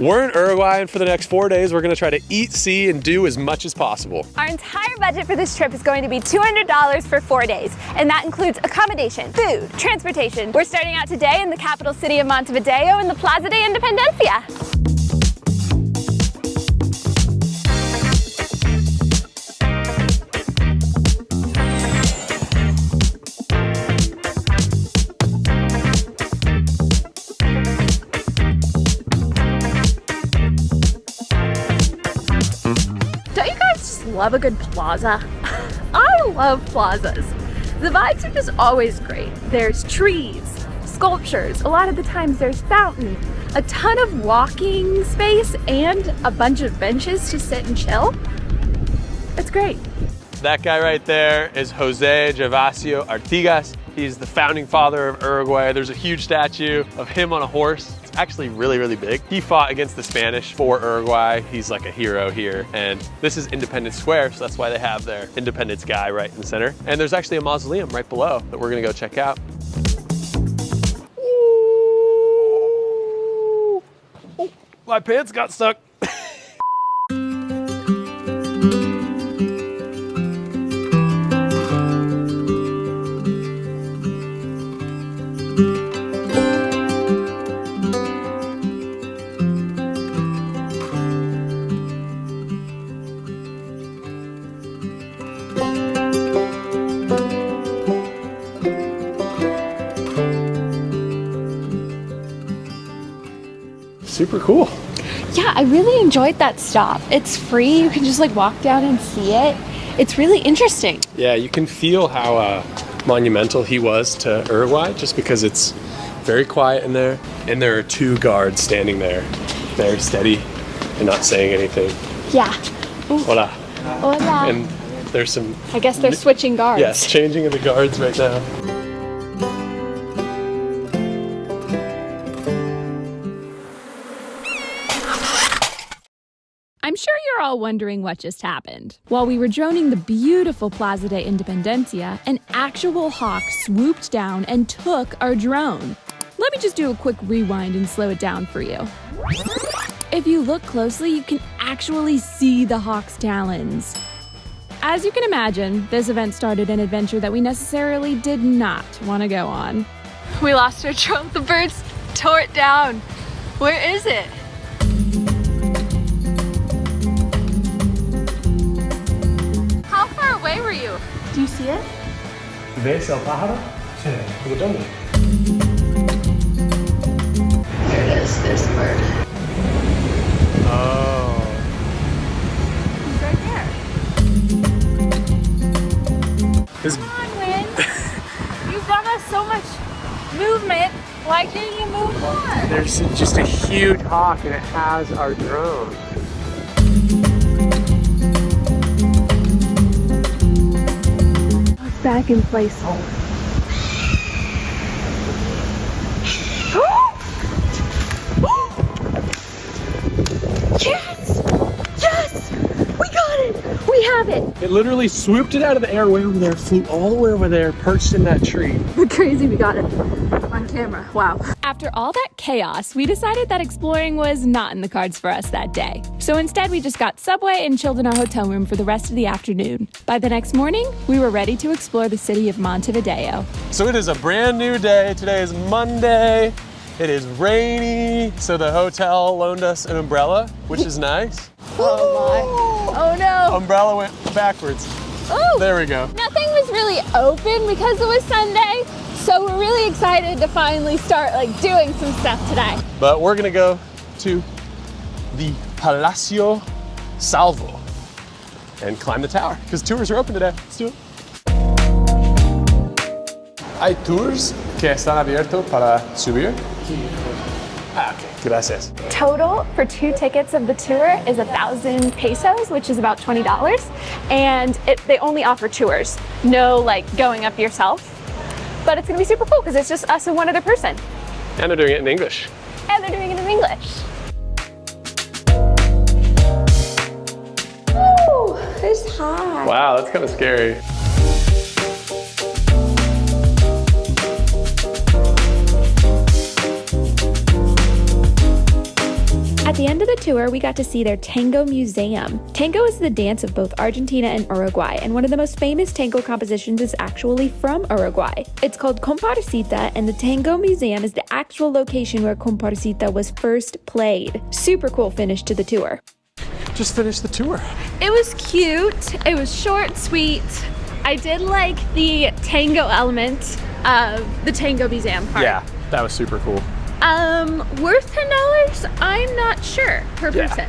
We're in Uruguay, and for the next 4 days, we're gonna try to eat, see, and do as much as possible. Our entire budget for this trip is going to be $200 for 4 days, and that includes accommodation, food, transportation. We're starting out today in the capital city of Montevideo in the Plaza De Independencia. Love a good plaza. I love plazas. The vibes are just always great. There's trees, sculptures, a lot of the times there's fountain, a ton of walking space, and a bunch of benches to sit and chill. It's great. That guy right there is Jose Gervasio Artigas. He's the founding father of Uruguay. There's a huge statue of him on a horse. It's actually really, really big. He fought against the Spanish for Uruguay. He's like a hero here. And this is Independence Square, so that's why they have their Independence guy right in the center. And there's actually a mausoleum right below that we're gonna go check out. Ooh. Oh, my pants got stuck. Super cool. Yeah, I really enjoyed that stop. It's free, you can just like walk down and see it. It's really interesting. Yeah, you can feel how monumental he was to Uruguay just because it's very quiet in there. And there are 2 guards standing there, very steady and not saying anything. Yeah. Ooh. Hola. Hola. And there's some... I guess they're switching guards. Yes, changing of the guards right now. I'm sure you're all wondering what just happened. While we were droning the beautiful Plaza de Independencia, an actual hawk swooped down and took our drone. Let me just do a quick rewind and slow it down for you. If you look closely, you can actually see the hawk's talons. As you can imagine, this event started an adventure that we necessarily did not want to go on. We lost our drone. The birds tore it down. Where is it? How far away were you? Do you see it? ¿Ves el pájaro? Sí. ¿Dónde? There it is, there's the bird. Oh. He's right there. Come on, Wind. You've done us so much movement. Why can't you move more? There's just a huge hawk and it has our drone. It's back in place. Yes! Yes! We got it! We have it! It literally swooped it out of the air way over there, flew all the way over there, perched in that tree. Crazy, we got it on camera. Wow. After all that chaos, we decided that exploring was not in the cards for us that day. So instead, we just got Subway and chilled in our hotel room for the rest of the afternoon. By the next morning, we were ready to explore the city of Montevideo. So it is a brand new day. Today is Monday. It is rainy, so the hotel loaned us an umbrella, which is nice. Oh my. Oh no. Umbrella went backwards. Oh. There we go. Nothing was really open because it was Sunday, so we're really excited to finally start like doing some stuff today. But we're gonna go to the Palacio Salvo and climb the tower because tours are open today. Let's do it. Hay tours que están abiertos para subir. Ah, okay. Gracias. Total for 2 tickets of the tour is 1,000 pesos, which is about $20. And they only offer tours, no like going up yourself. But it's gonna be super cool because it's just us and one other person. And they're doing it in English. And they're doing it in English. Ooh, it's hot. Wow, that's kind of scary. At the end of the tour, we got to see their tango museum. Tango is the dance of both Argentina and Uruguay, and one of the most famous tango compositions is actually from Uruguay. It's called Comparsita, and the Tango Museum is the actual location where Comparsita was first played. Super cool finish to the tour. Just finished the tour. It was cute. It was short, sweet. I did like the tango element of the Tango Museum part. Yeah, that was super cool. Worth $10? I'm not sure per person.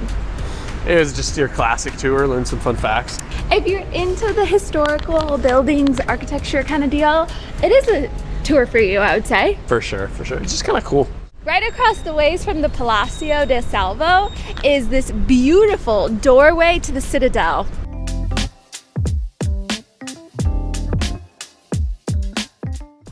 It was just your classic tour, learn some fun facts. If you're into the historical buildings, architecture kind of deal, it is a tour for you, I would say. For sure, for sure. It's just kind of cool. Right across the ways from the Palacio de Salvo is this beautiful doorway to the Citadel.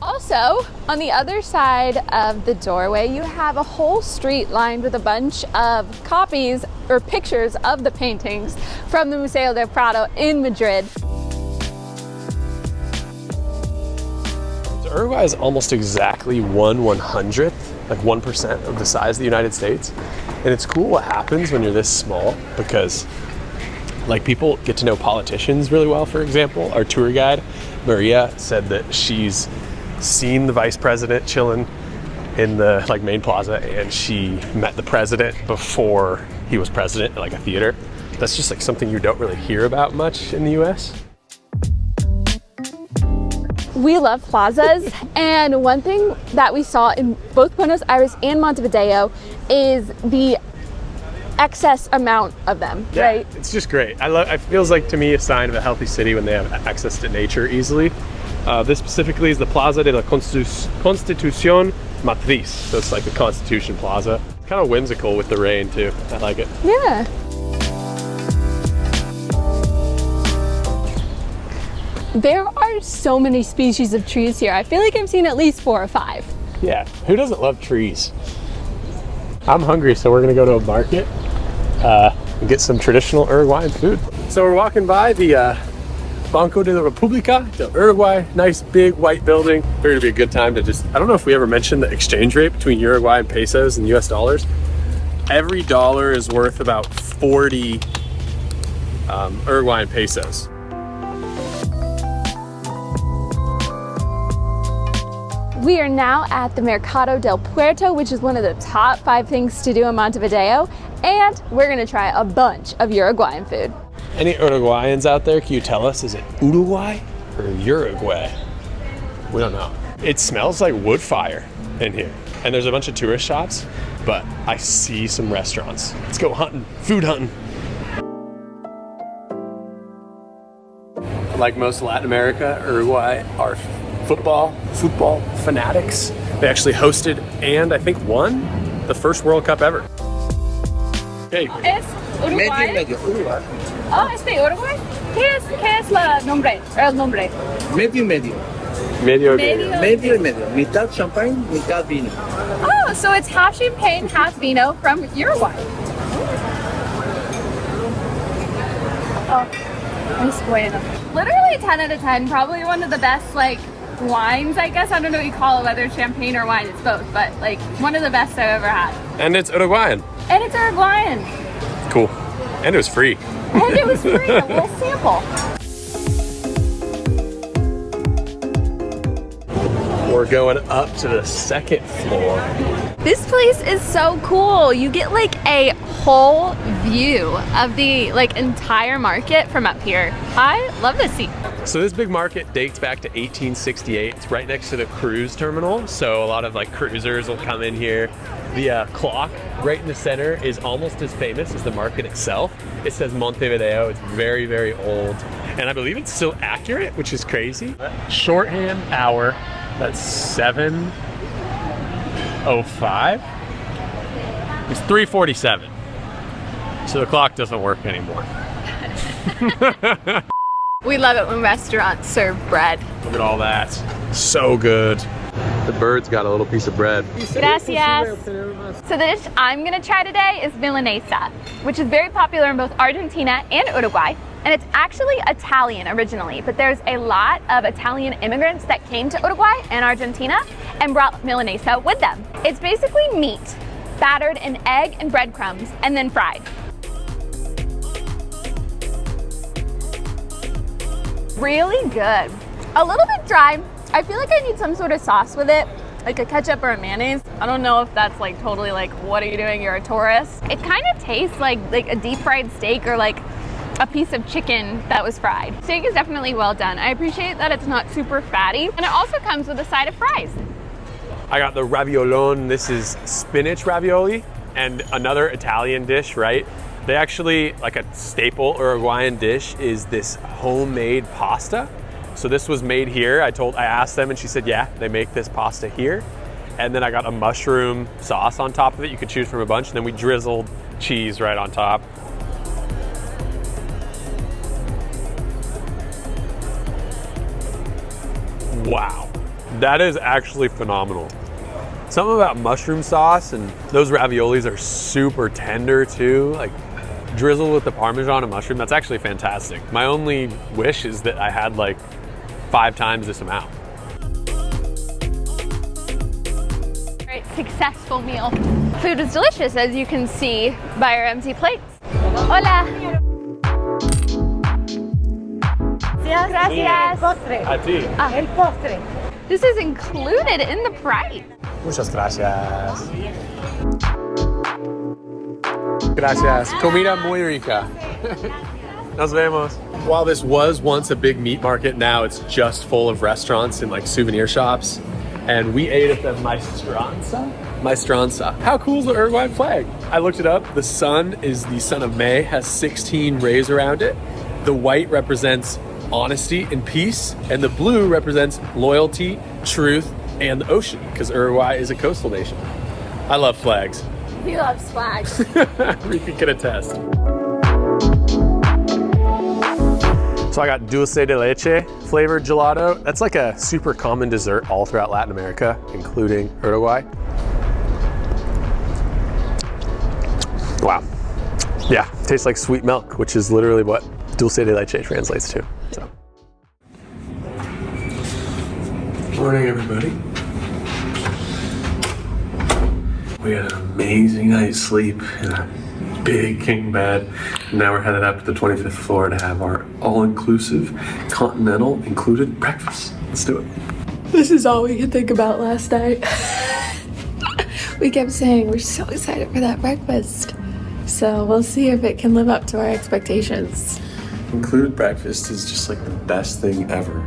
Also, on the other side of the doorway, you have a whole street lined with a bunch of copies or pictures of the paintings from the Museo del Prado in Madrid. So Uruguay is almost exactly 1/100th, like 1% of the size of the United States. And it's cool what happens when you're this small because like people get to know politicians really well, for example. Our tour guide, Maria, said that she's seen the vice president chilling in the like main plaza, and she met the president before he was president at like a theater. That's just like something you don't really hear about much in the US. We love plazas, and one thing that we saw in both Buenos Aires and Montevideo is the excess amount of them, right? It's just great. It feels like to me a sign of a healthy city when they have access to nature easily. This specifically is the Plaza de La Constitucion Matriz. So it's like the Constitution Plaza. It's kind of whimsical with the rain too. I like it. Yeah. There are so many species of trees here. I feel like I've seen at least 4 or 5. Yeah, who doesn't love trees? I'm hungry, so we're gonna go to a market and get some traditional Uruguayan food. So we're walking by the Banco de la República de Uruguay, nice big white building. Figured it'd be a good time to just, I don't know if we ever mentioned the exchange rate between Uruguayan pesos and US dollars. Every dollar is worth about 40 Uruguayan pesos. We are now at the Mercado del Puerto, which is one of the top 5 things to do in Montevideo, and we're gonna try a bunch of Uruguayan food. Any Uruguayans out there, can you tell us, is it Uruguay or Uruguay? We don't know. It smells like wood fire in here. And there's a bunch of tourist shops, but I see some restaurants. Let's go hunting, food hunting. Like most Latin America, Uruguay are football fanatics. They actually hosted and I think won the first World Cup ever. Hey. ¿Es Uruguay? Medio, Uruguay. Oh, ¿es de Uruguay? ¿Qué es el nombre? Medio. Medio. Medio y medio. Mitad champagne, mitad vino. Oh, so it's half champagne, half vino from Uruguay. Oh, es bueno. Literally 10 out of 10. Probably one of the best like wines, I guess. I don't know what you call it, whether it's champagne or wine. It's both, but like one of the best I've ever had. And it's Uruguayan. And it's Uruguayan. Cool. And it was free. And it was free, a little sample. We're going up to the 2nd floor. This place is so cool. You get like a whole view of the like entire market from up here. I love this seat. So this big market dates back to 1868. It's right next to the cruise terminal. So a lot of like cruisers will come in here. The clock right in the center is almost as famous as the market itself. It says Montevideo. It's very, very old. And I believe it's still accurate, which is crazy. Shorthand hour, that's 7:05. It's 3:47. So the clock doesn't work anymore. We love it when restaurants serve bread. Look at all that. So good. The bird's got a little piece of bread. Gracias. So the dish I'm gonna try today is milanesa, which is very popular in both Argentina and Uruguay. And it's actually Italian originally, but there's a lot of Italian immigrants that came to Uruguay and Argentina and brought milanesa with them. It's basically meat battered in egg and breadcrumbs, and then fried. Really good. A little bit dry. I feel like I need some sort of sauce with it, like a ketchup or a mayonnaise. I don't know if that's like totally like, what are you doing? You're a tourist. It kind of tastes like a deep fried steak or like a piece of chicken that was fried. Steak is definitely well done. I appreciate that it's not super fatty, and it also comes with a side of fries. I got the raviolone. This is spinach ravioli, and another Italian dish, right? They actually, like a staple Uruguayan dish is this homemade pasta. So this was made here. I asked them and she said, yeah, they make this pasta here. And then I got a mushroom sauce on top of it. You could choose from a bunch. And then we drizzled cheese right on top. Wow, that is actually phenomenal. Something about mushroom sauce, and those raviolis are super tender too, like drizzled with the Parmesan and mushroom. That's actually fantastic. My only wish is that I had like 5 times this amount. Right, successful meal. Food is delicious, as you can see by our empty plates. Hola. Gracias. A ti. El postre. This is included in the price. Muchas gracias. Gracias. Comida muy rica. Nos vemos. While this was once a big meat market, now it's just full of restaurants and like souvenir shops. And we ate at the Maestranza. How cool is the Uruguayan flag? I looked it up. The sun is the sun of May, has 16 rays around it. The white represents honesty and peace, and the blue represents loyalty, truth, and the ocean, because Uruguay is a coastal nation. I love flags. He loves flags. Rika can attest. So I got dulce de leche flavored gelato. That's like a super common dessert all throughout Latin America, including Uruguay. Wow. Yeah, tastes like sweet milk, which is literally what dulce de leche translates to. So. Morning, everybody. We had an amazing night's sleep in a big king bed. Now we're headed up to the 25th floor to have our all-inclusive, continental included breakfast. Let's do it. This is all we could think about last night. We kept saying we're so excited for that breakfast. So we'll see if it can live up to our expectations. Included breakfast is just like the best thing ever.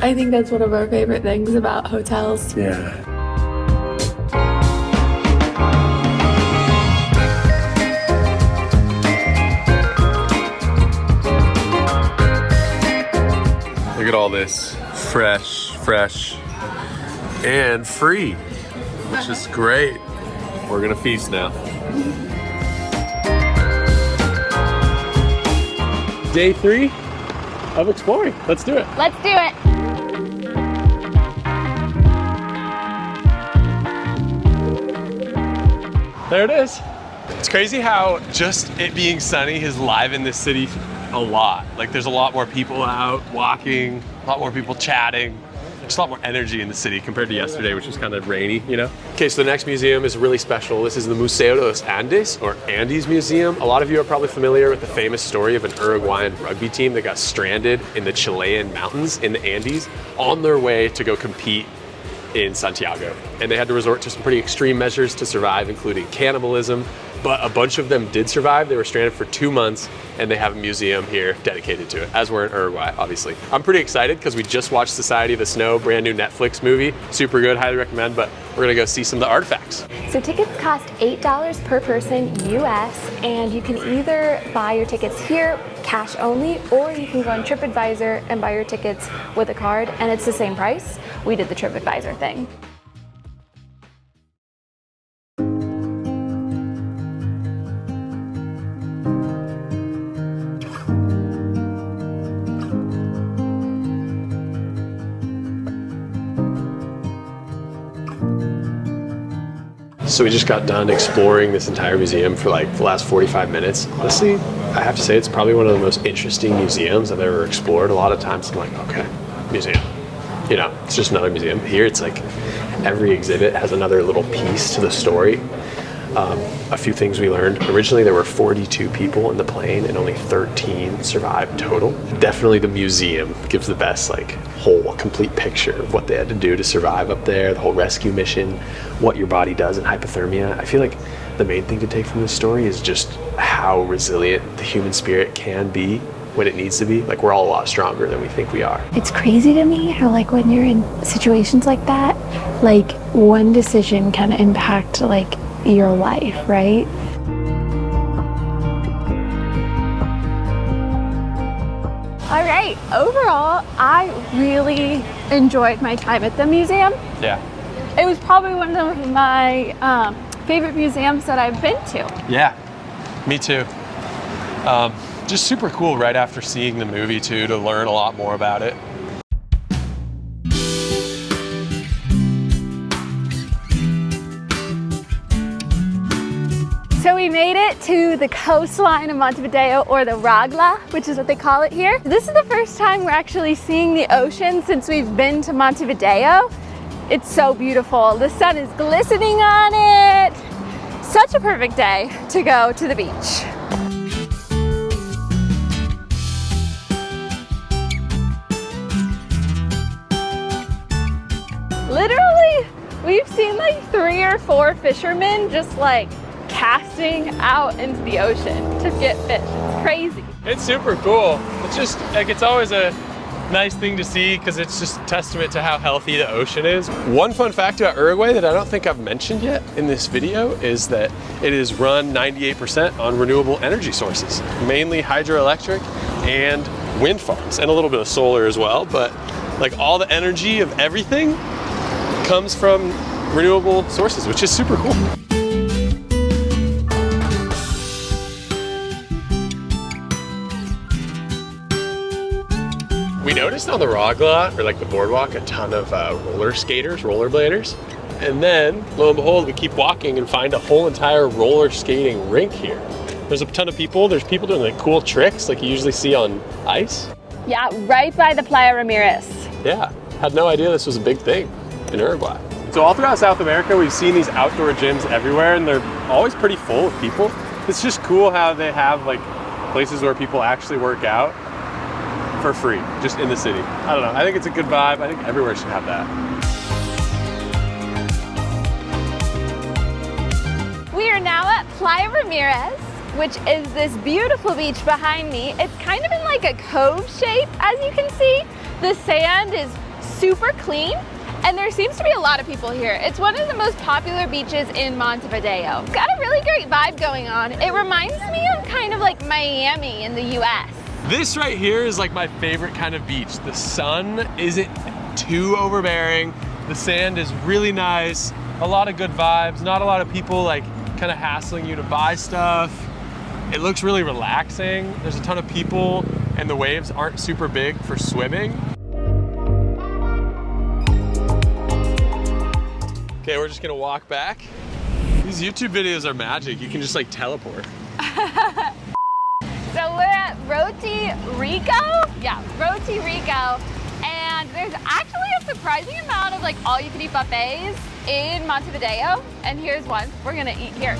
I think that's one of our favorite things about hotels. Yeah. Look at all this fresh, and free, which is great. We're gonna feast now. Day 3 of exploring. Let's do it. Let's do it. There it is. It's crazy how just it being sunny has livened this city a lot. Like there's a lot more people out walking, a lot more people chatting. Just a lot more energy in the city compared to yesterday, which was kind of rainy, you know? Okay, so the next museum is really special. This is the Museo Andes, or Andes Museum. A lot of you are probably familiar with the famous story of an Uruguayan rugby team that got stranded in the Chilean mountains in the Andes on their way to go compete in Santiago. And they had to resort to some pretty extreme measures to survive, including cannibalism, but a bunch of them did survive. They were stranded for 2 months, and they have a museum here dedicated to it, as we're in Uruguay, obviously. I'm pretty excited because we just watched Society of the Snow, brand new Netflix movie. Super good, highly recommend, but we're gonna go see some of the artifacts. So tickets cost $8 per person US, and you can either buy your tickets here, cash only, or you can go on TripAdvisor and buy your tickets with a card, and it's the same price. We did the TripAdvisor thing. So we just got done exploring this entire museum for like the last 45 minutes. Honestly, I have to say it's probably one of the most interesting museums I've ever explored. A lot of times I'm like, okay, museum. You know, it's just another museum. Here it's like every exhibit has another little piece to the story. A few things we learned. Originally there were 42 people in the plane and only 13 survived total. Definitely the museum gives the best like whole complete picture of what they had to do to survive up there, the whole rescue mission, what your body does in hypothermia. I feel like the main thing to take from this story is just how resilient the human spirit can be when it needs to be. Like, we're all a lot stronger than we think we are. It's crazy to me how, like, when you're in situations like that, like, one decision can impact, like, your life, right? All right, overall, I really enjoyed my time at the museum. Yeah. It was probably one of my favorite museums that I've been to. Yeah, me too. Just super cool right after seeing the movie too, to learn a lot more about it. So we made it to the coastline of Montevideo, or the Ragla, which is what they call it here. This is the first time we're actually seeing the ocean since we've been to Montevideo. It's so beautiful. The sun is glistening on it. Such a perfect day to go to the beach. Literally, we've seen like 3 or 4 fishermen just like casting out into the ocean to get fish. It's crazy. It's super cool. It's just like, it's always a nice thing to see because it's just a testament to how healthy the ocean is. One fun fact about Uruguay that I don't think I've mentioned yet in this video is that it is run 98% on renewable energy sources, mainly hydroelectric and wind farms, and a little bit of solar as well. But like, all the energy of everything comes from renewable sources, which is super cool. We noticed on the Ragla, or like the boardwalk, a ton of rollerbladers. And then, lo and behold, we keep walking and find a whole entire roller skating rink here. There's a ton of people. There's people doing like cool tricks like you usually see on ice. Yeah, right by the Playa Ramirez. Yeah, had no idea this was a big thing in Uruguay. So all throughout South America, we've seen these outdoor gyms everywhere, and they're always pretty full of people. It's just cool how they have like places where people actually work out for free, just in the city. I don't know, I think it's a good vibe. I think everywhere should have that. We are now at Playa Ramirez, which is this beautiful beach behind me. It's kind of in like a cove shape, as you can see. The sand is super clean, and there seems to be a lot of people here. It's one of the most popular beaches in Montevideo. It's got a really great vibe going on. It reminds me of kind of like Miami in the US. This right here is like my favorite kind of beach. The sun isn't too overbearing. The sand is really nice. A lot of good vibes. Not a lot of people like kind of hassling you to buy stuff. It looks really relaxing. There's a ton of people, and the waves aren't super big for swimming. Okay, we're just gonna walk back. These YouTube videos are magic. You can just like teleport. So we're at RotiRico? Yeah, RotiRico. And there's actually a surprising amount of like all-you-can-eat buffets in Montevideo. And here's one. We're gonna eat here.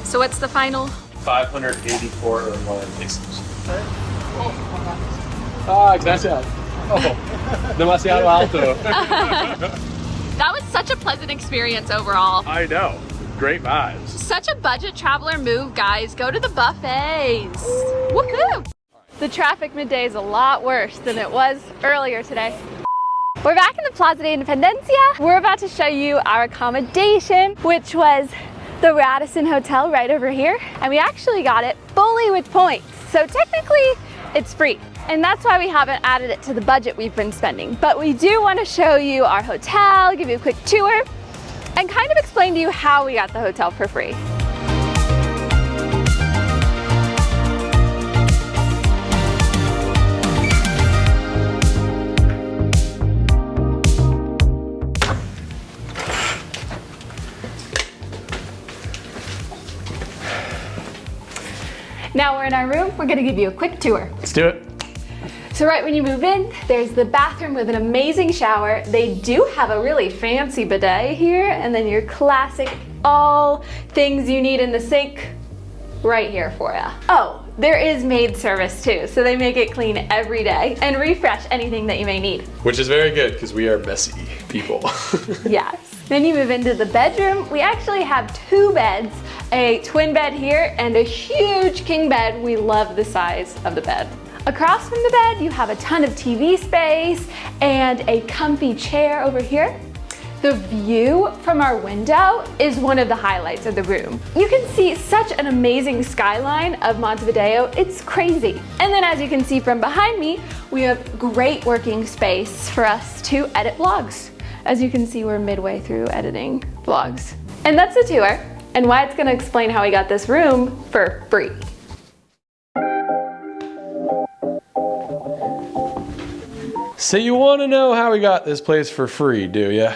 So what's the final? 584 Uruguayan pesos. Ah, gracias. Oh, demasiado alto. That was such a pleasant experience overall. I know. Great vibes. Such a budget traveler move, guys. Go to the buffets. Woohoo! The traffic midday is a lot worse than it was earlier today. We're back in the Plaza De Independencia. We're about to show you our accommodation, which was the Radisson Hotel right over here. And we actually got it fully with points. So technically, it's free. And that's why we haven't added it to the budget we've been spending. But we do want to show you our hotel, give you a quick tour, and kind of explain to you how we got the hotel for free. Now we're in our room, we're gonna give you a quick tour. Let's do it. So right when you move in, there's the bathroom with an amazing shower. They do have a really fancy bidet here, and then your classic, all things you need in the sink right here for you. Oh, there is maid service too, so they make it clean every day and refresh anything that you may need. Which is very good because we are messy people. Yes. Then you move into the bedroom. We actually have 2 beds, a twin bed here and a huge king bed. We love the size of the bed. Across from the bed, you have a ton of TV space and a comfy chair over here. The view from our window is one of the highlights of the room. You can see such an amazing skyline of Montevideo, it's crazy. And then as you can see from behind me, we have great working space for us to edit vlogs. As you can see, we're midway through editing vlogs. And that's the tour, and Wyatt's gonna explain how we got this room for free. So you wanna know how we got this place for free, do ya?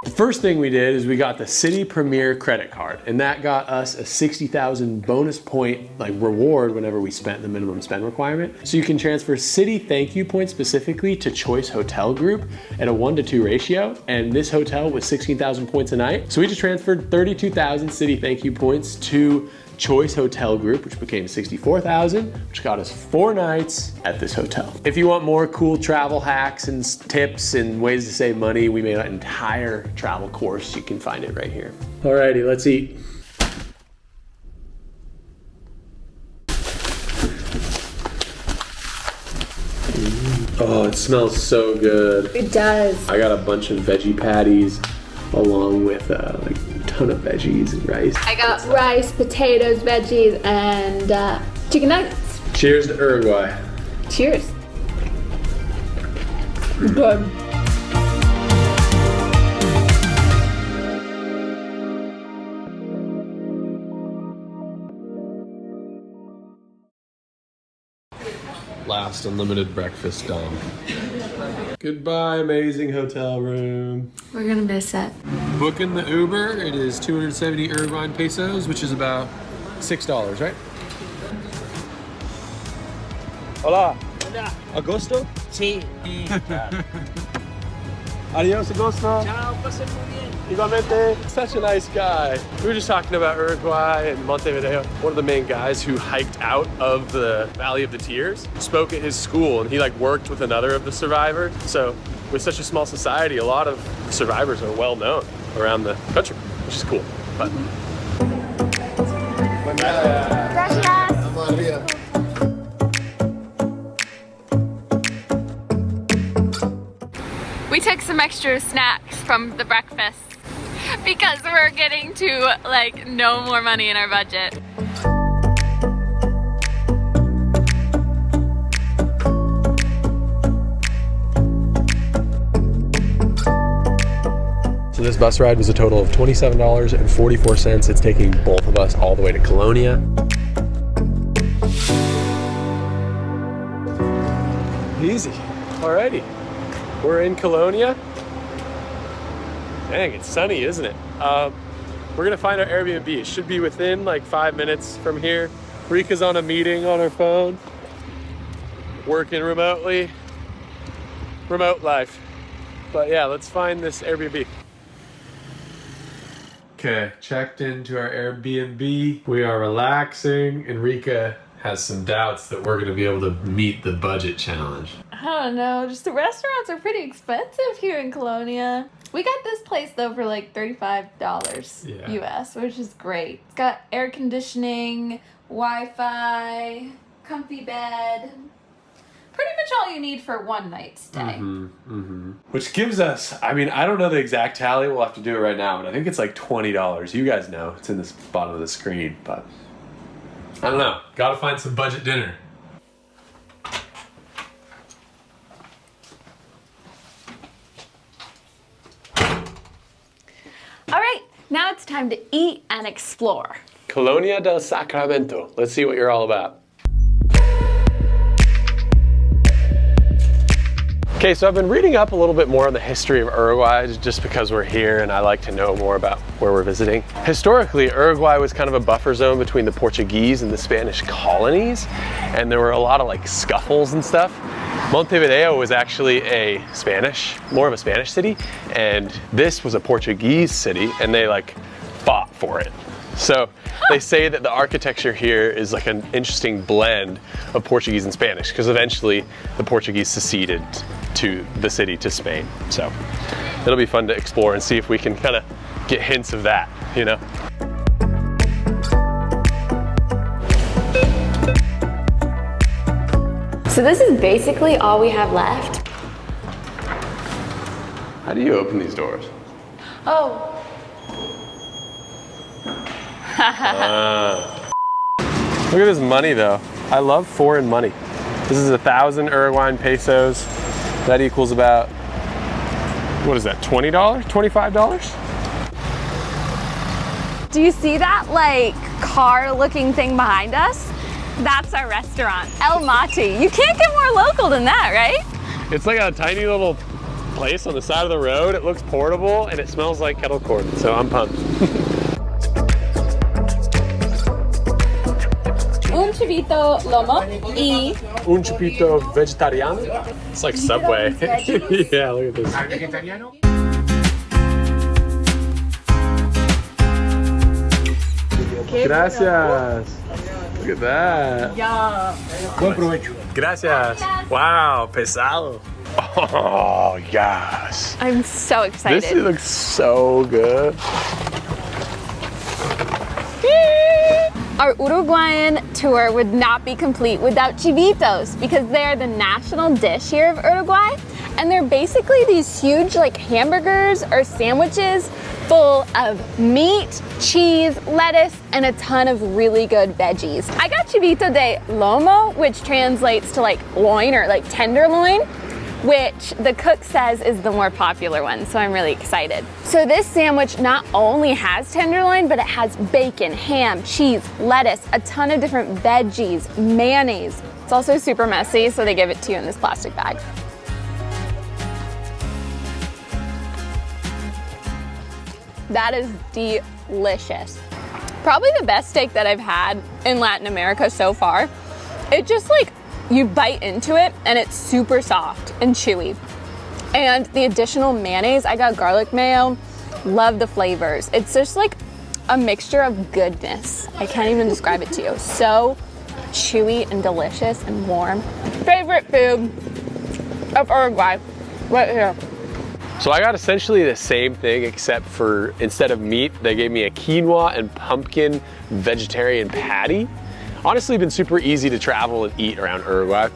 The first thing we did is we got the City Premier credit card, and that got us a 60,000 bonus point reward whenever we spent the minimum spend requirement. So you can transfer City thank you points specifically to Choice Hotel Group at a 1-to-2 ratio, and this hotel was 16,000 points a night. So we just transferred 32,000 City thank you points to Choice Hotel Group, which became 64,000, which got us 4 nights at this hotel. If you want more cool travel hacks and tips and ways to save money, we made an entire travel course. You can find it right here. Alrighty, let's eat. Oh, it smells so good. It does. I got a bunch of veggie patties along with a ton of veggies and rice. I got rice, potatoes, veggies, and chicken nuggets. Cheers to Uruguay. Cheers. Good. Last unlimited breakfast done. Goodbye, amazing hotel room. We're gonna miss it. Booking the Uber, it is 270 Uruguayan pesos, which is about $6, right? Hola. ¿Agosto? Sí. Adiós, Agosto. Chao, pasen muy bien. Igualmente. Such a nice guy. We were just talking about Uruguay and Montevideo. One of the main guys who hiked out of the Valley of the Tears spoke at his school, and he worked with another of the survivors. So with such a small society, a lot of the survivors are well known around the country, which is cool. But We took some extra snacks from the breakfast because we're getting to no more money in our budget. so this bus ride was a total of $27.44. It's taking both of us all the way to Colonia. Easy. Alrighty. We're in Colonia. Dang, it's sunny, isn't it? We're gonna find our Airbnb. It should be within 5 minutes from here. Rika's on a meeting on her phone, working remotely. Remote life. But yeah, let's find this Airbnb. Okay, checked into our Airbnb. We are relaxing, and Rika has some doubts that we're gonna be able to meet the budget challenge. I don't know, just the restaurants are pretty expensive here in Colonia. We got this place though for $35 US, which is great. It's got air conditioning, Wi-Fi, comfy bed. Pretty much all you need for one night stay. Which gives us, I don't know the exact tally, we'll have to do it right now, but I think it's $20. You guys know, it's in the bottom of the screen, but I don't know. Gotta find some budget dinner. All right, now it's time to eat and explore. Colonia del Sacramento. Let's see what you're all about. Okay, so I've been reading up a little bit more on the history of Uruguay just because we're here and I like to know more about where we're visiting. Historically, Uruguay was kind of a buffer zone between the Portuguese and the Spanish colonies, and there were a lot of scuffles and stuff. Montevideo was actually more of a Spanish city, and this was a Portuguese city, and they like fought for it. So they say that the architecture here is like an interesting blend of Portuguese and Spanish, because eventually the Portuguese seceded to the city to Spain. So it'll be fun to explore and see if we can kind of get hints of that, you know? So this is basically all we have left. How do you open these doors? Oh. Look at this money though. I love foreign money. This is 1,000 Uruguayan pesos. That equals about, what is that, $20? $25? Do you see that like car looking thing behind us? That's our restaurant, El Mati. You can't get more local than that, right? It's like a tiny little place on the side of the road. It looks portable and it smells like kettle corn, so I'm pumped. Un chivito lomo y Un chipito vegetariano? It's like Subway. Yeah, look at this. Gracias. Look at that. Yeah. Buen provecho. Gracias. Wow, pesado. Oh, yes. I'm so excited. This looks so good. Our Uruguayan tour would not be complete without chivitos, because they're the national dish here of Uruguay, and they're basically these huge like hamburgers or sandwiches full of meat, cheese, lettuce, and a ton of really good veggies. I got chivito de lomo, which translates to like loin or like tenderloin, which the cook says is the more popular one, so I'm really excited. So this sandwich not only has tenderloin, but it has bacon, ham, cheese, lettuce, a ton of different veggies, mayonnaise. It's also super messy, so they give it to you in this plastic bag. That is delicious. Probably the best steak that I've had in Latin America so far. It just like, you bite into it and it's super soft and chewy. And the additional mayonnaise, I got garlic mayo, love the flavors. It's just like a mixture of goodness. I can't even describe it to you. So chewy and delicious and warm. Favorite food of Uruguay, right here. So I got essentially the same thing, except for instead of meat, they gave me a quinoa and pumpkin vegetarian patty. Honestly, been super easy to travel and eat around Uruguay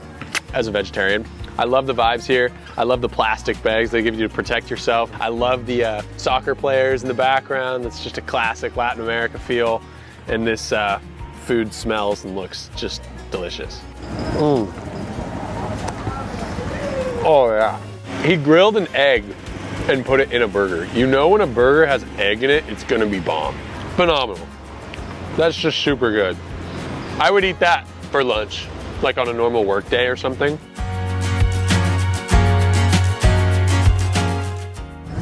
as a vegetarian. I love the vibes here. I love the plastic bags they give you to protect yourself. I love the soccer players in the background. That's just a classic Latin America feel. And this food smells and looks just delicious. Mm. Oh yeah. He grilled an egg and put it in a burger. You know when a burger has egg in it, it's gonna be bomb. Phenomenal. That's just super good. I would eat that for lunch, like on a normal work day or something.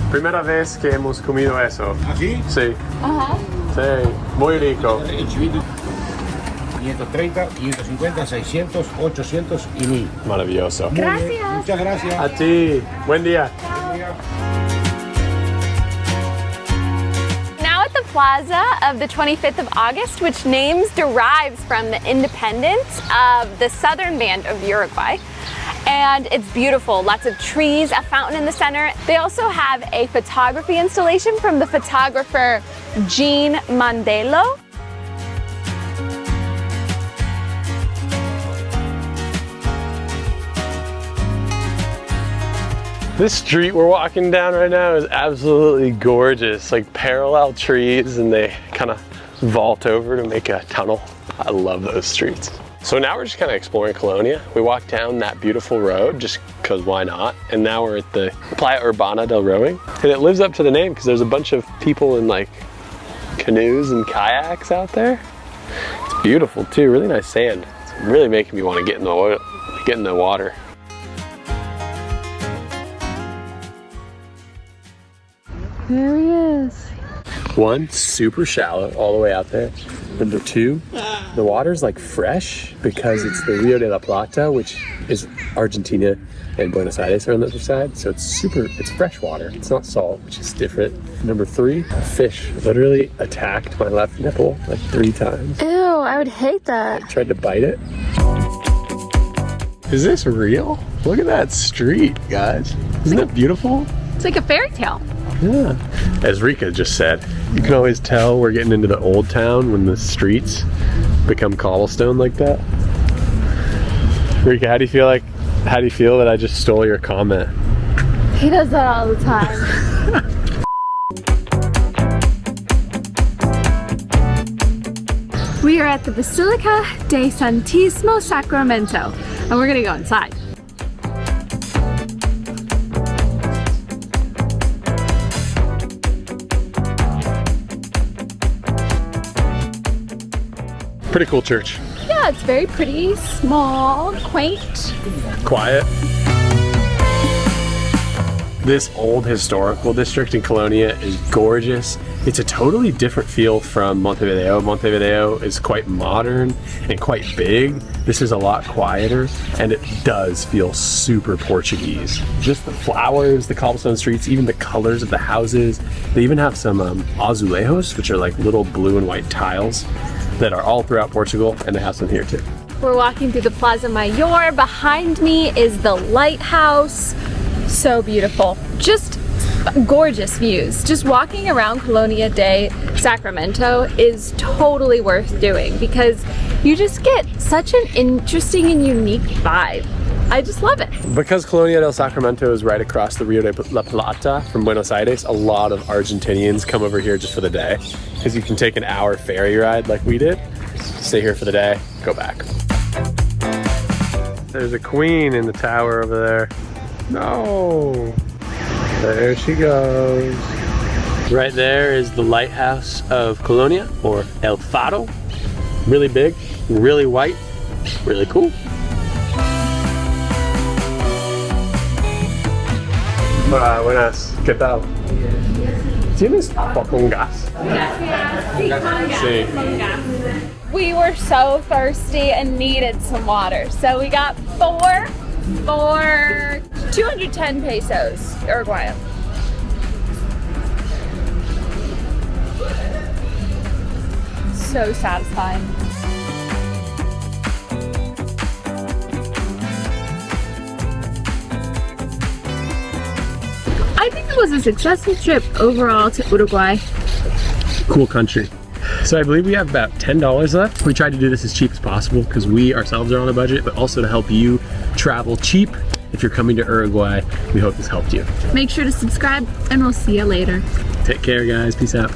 Primera vez que hemos comido eso. ¿Así? Sí. Ajá. Sí, muy rico. El chivito. 530, 550, 600, 800 y 1000. Maravilloso. Gracias. Muchas gracias. A ti. Buen día. Plaza of the 25th of August, which names derives from the independence of the southern band of Uruguay. And it's beautiful, lots of trees, a fountain in the center. They also have a photography installation from the photographer Jean Mandelo. This street we're walking down right now is absolutely gorgeous. Like parallel trees and they kind of vault over to make a tunnel. I love those streets. So now we're just kind of exploring Colonia. We walked down that beautiful road just because why not? And now we're at the Playa Urbana del Rowing. And it lives up to the name because there's a bunch of people in like canoes and kayaks out there. It's beautiful too, really nice sand. It's really making me want to get in the water. There he is. One, super shallow all the way out there. Number two, the water's like fresh because it's the Rio de la Plata, which is Argentina and Buenos Aires are on the other side. So it's fresh water. It's not salt, which is different. Number 3, fish literally attacked my left nipple like 3 times. Ew, I would hate that. I tried to bite it. Is this real? Look at that street, guys. Isn't that beautiful? It's like a fairy tale. Yeah. As Rika just said, you can always tell we're getting into the old town when the streets become cobblestone like that. Rika, how do you feel that I just stole your comment? He does that all the time. We are at the Basilica De Santismo, Sacramento, and we're gonna go inside. Pretty cool church. Yeah, it's very pretty, small, quaint. Quiet. This old historical district in Colonia is gorgeous. It's a totally different feel from Montevideo. Montevideo is quite modern and quite big. This is a lot quieter, and it does feel super Portuguese. Just the flowers, the cobblestone streets, even the colors of the houses. They even have some azulejos, which are like little blue and white tiles that are all throughout Portugal, and they have some here too. We're walking through the Plaza Mayor. Behind me is the lighthouse. So beautiful. Just gorgeous views. Just walking around Colonia de Sacramento is totally worth doing because you just get such an interesting and unique vibe. I just love it. Because Colonia del Sacramento is right across the Rio de la Plata from Buenos Aires, a lot of Argentinians come over here just for the day because you can take an hour ferry ride like we did, stay here for the day, go back. There's a queen in the tower over there. No. There she goes. Right there is the Lighthouse of Colonia, or El Faro. Really big, really white, really cool. Hola, buenas. ¿Qué tal? ¿Tienes agua con gas? Sí. We were so thirsty and needed some water, so we got 4 for 210 pesos, Uruguayan. So satisfying. I think it was a successful trip overall to Uruguay. Cool country. So I believe we have about $10 left. We tried to do this as cheap as possible because we ourselves are on a budget, but also to help you travel cheap if you're coming to Uruguay. We hope this helped you. Make sure to subscribe and we'll see you later. Take care, guys. Peace out.